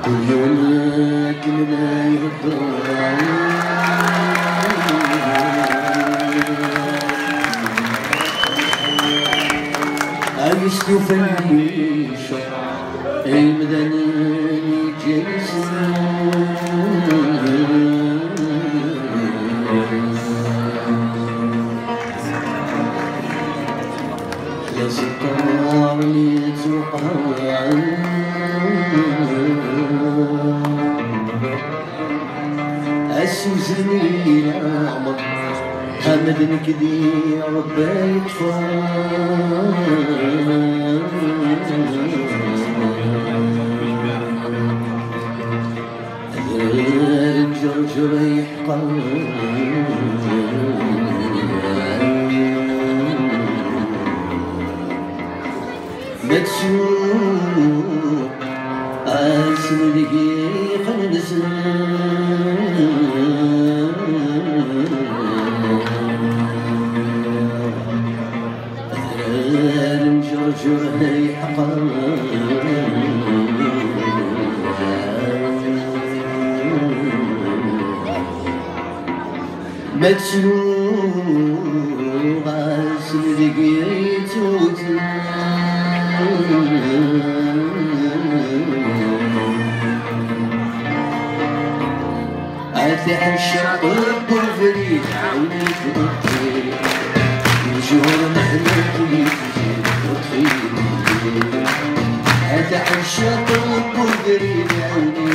كل ولكن لا يهضر عشت في العيشة المدني جالس يا ستار اللي توقع السوزني العمر حمد نكدي ربي يطفى الجرجر يحقر ما تسوق اسم دقيقة الجرجر يحقر ما تسوق اسم دقيقة عاد عالشق بالفريد عاوني تبكي الجهر محلتي تطفي عاد عالشق بالفريد عاوني